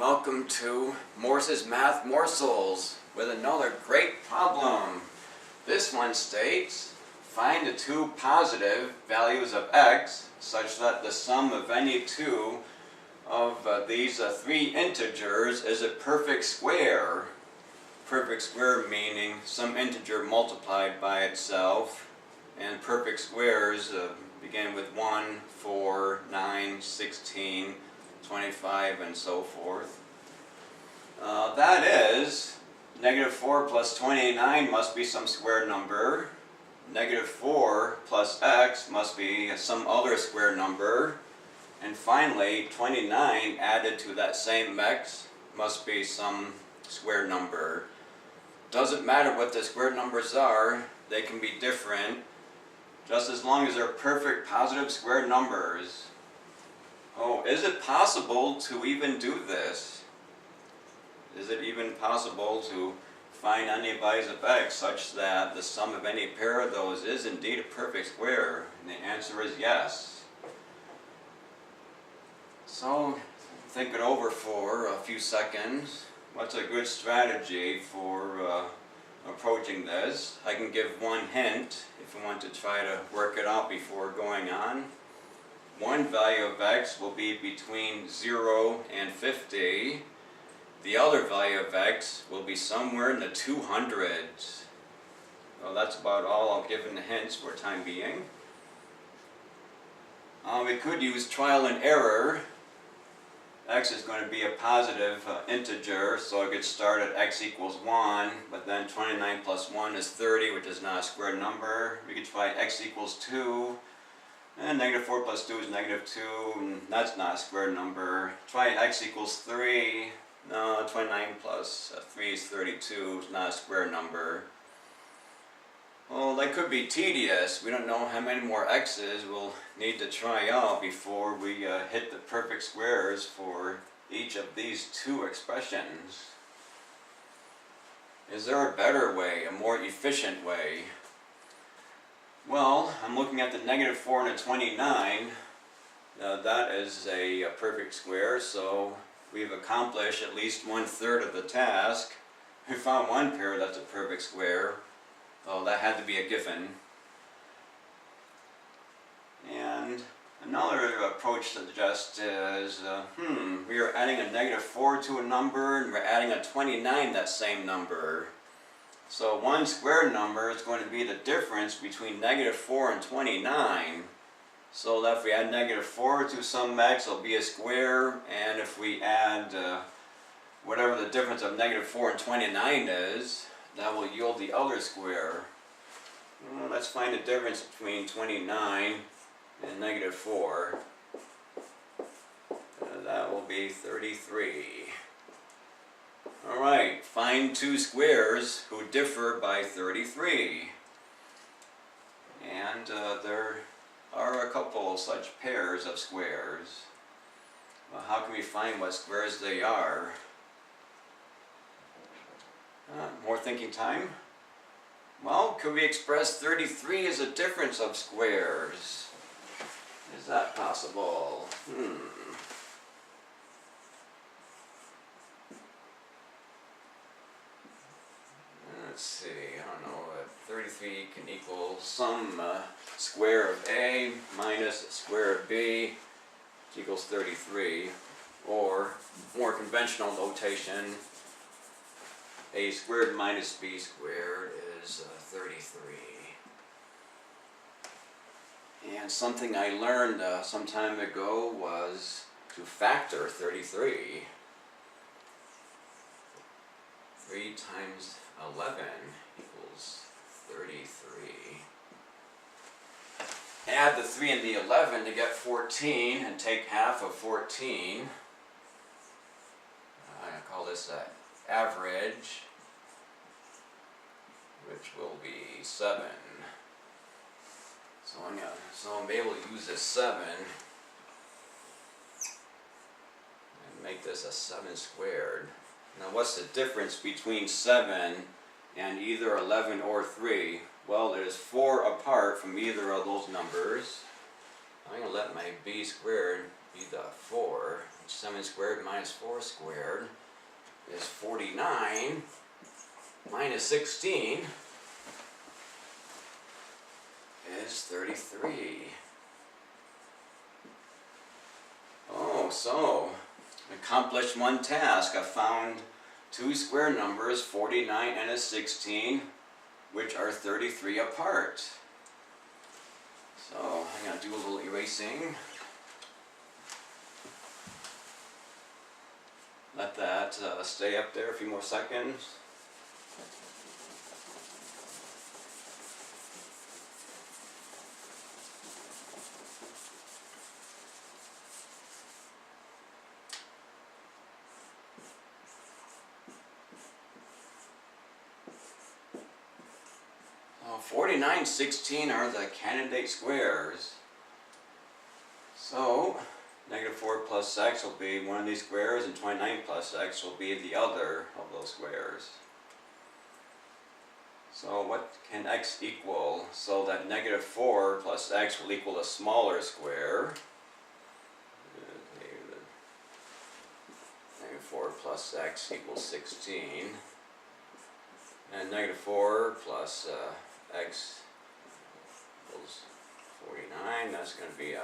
welcome to Morse's Math Morsels with another great problem. This one states, find the two positive values of x such that the sum of any two of these three integers is a perfect square. Perfect square meaning some integer multiplied by itself, and perfect squares begin with 1, 4, 9, 16, 25, and so forth. That is, negative 4 plus 29 must be some square number. Negative 4 plus x must be some other square number. And finally, 29 added to that same x must be some square number. Doesn't matter what the square numbers are, they can be different, just as long as they're perfect positive square numbers. Oh, is it possible to even do this? Is it even possible to find any values of x such that the sum of any pair of those is indeed a perfect square? And the answer is yes. So, think it over for a few seconds. What's a good strategy for approaching this? I can give one hint if you want to try to work it out before going on. One value of x will be between 0 and 50. The other value of x will be somewhere in the 200s. Well, that's about all I'll give in the hints for time being. We could use trial and error. X is going to be a positive integer, so I could start at x equals 1, but then 29 plus 1 is 30, which is not a square number. We could try x equals 2. And negative 4 plus 2 is negative 2, and that's not a square number. Try x equals 3. No, 29 plus 3 is 32, it's not a square number. Well, that could be tedious. We don't know how many more x's we'll need to try out before we hit the perfect squares for each of these two expressions. Is there a better way, a more efficient way? Well, I'm looking at the negative 4 and a 29. That is a perfect square, so we've accomplished at least 1/3 of the task. We found one pair that's a perfect square. Oh, that had to be a given. And another approach to suggest is, we are adding a negative 4 to a number, and we're adding a 29 that same number. So one square number is going to be the difference between negative 4 and 29. So that if we add negative 4 to some x, it'll be a square, and if we add whatever the difference of negative 4 and 29 is, that will yield the other square. Well, let's find the difference between 29 and negative 4. That will be 33. Alright, find two squares who differ by 33. And there are a couple such pairs of squares. Well, how can we find what squares they are? More thinking time? Well, could we express 33 as a difference of squares? Is that possible? Let's see, I don't know, 33 can equal some square of a minus square of b, which equals 33, or more conventional notation, a squared minus b squared is 33. And something I learned some time ago was to factor 33. 3 times 11 equals 33. Add the 3 and the 11 to get 14 and take half of 14. I call this average, which will be 7. So I'm able to use this 7 and make this a 7 squared. Now what's the difference between 7 and either 11 or 3? Well, it is 4 apart from either of those numbers. I'm going to let my b squared be the 4, 7 squared minus 4 squared is 49, minus 16 is 33. Oh, so accomplished one task. I found two square numbers, 49 and a 16, which are 33 apart. So I'm going to do a little erasing. Let that stay up there a few more seconds. So 49, 16 are the candidate squares. So negative 4 plus x will be one of these squares, and 29 plus x will be the other of those squares. So what can x equal? So that negative 4 plus x will equal a smaller square. Negative 4 plus x equals 16. And negative 4 plus x equals 49. That's going to be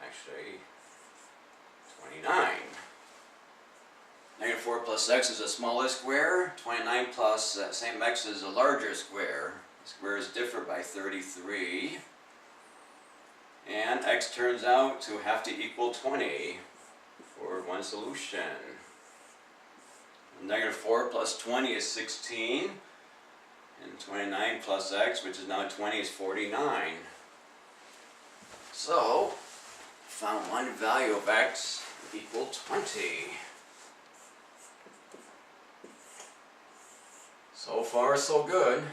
actually 29. Negative 4 plus x is a smaller square. 29 plus that same x is a larger square. The squares differ by 33. And x turns out to have to equal 20 for one solution. Negative 4 plus 20 is 16. And 29 plus x, which is now 20, is 49. So, found one value of x equal 20. So far, so good.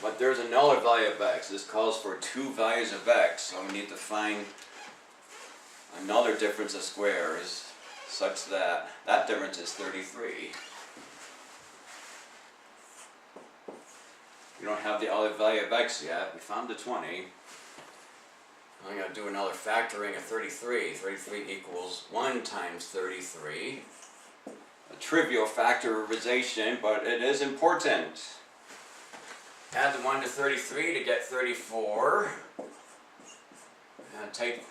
But there's another value of x. This calls for two values of x, so we need to find another difference of squares such that that difference is 33. We don't have the other value of x yet. We found the 20. I'm going to do another factoring of 33. 33 equals 1 times 33. A trivial factorization, but it is important. Add the 1 to 33 to get 34. And take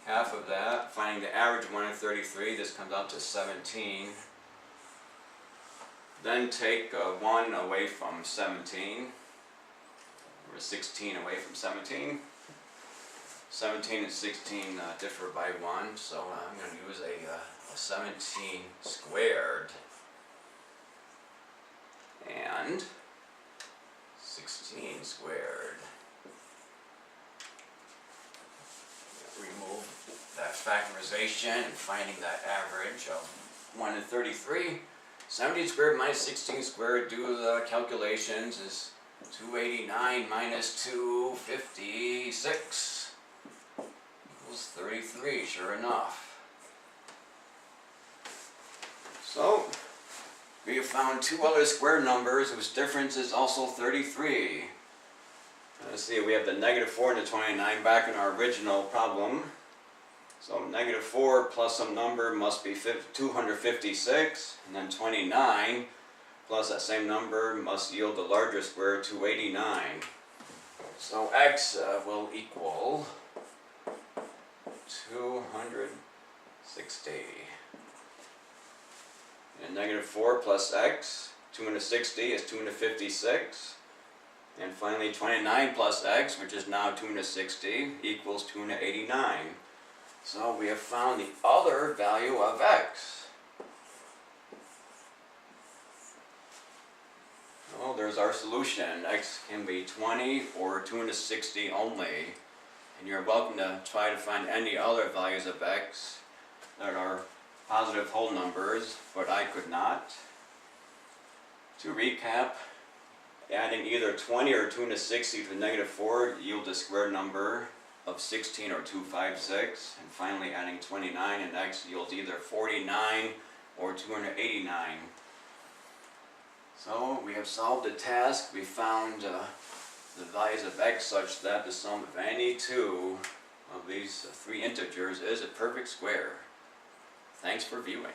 half of that, finding the average of 1 and 33. This comes out to 17. Then take 1 away from 17. Or 16 away from 17. 17 and 16 differ by 1, so I'm going to use a 17 squared. And 16 squared. Remove that factorization and finding that average of 1 and 33. 17 squared minus 16 squared, do the calculations, is 289 minus 256. Equals 33, sure enough. So, we have found two other square numbers whose difference is also 33. Let's see, we have the negative 4 and the 29 back in our original problem. So negative 4 plus some number must be 256, and then 29 plus that same number must yield the larger square, 289. So x will equal 260. And negative 4 plus x, 260 is 256. And finally 29 plus x, which is now 260, equals 289. So we have found the other value of x. Well, there's our solution. X can be 20 or 260 only. And you're welcome to try to find any other values of x that are positive whole numbers, but I could not. To recap, adding either 20 or 260 to the negative 4 yields a square number of 16 or 256. And finally adding 29 and x yields either 49 or 289. So we have solved the task. We found the values of x such that the sum of any two of these these three integers is a perfect square. Thanks for viewing.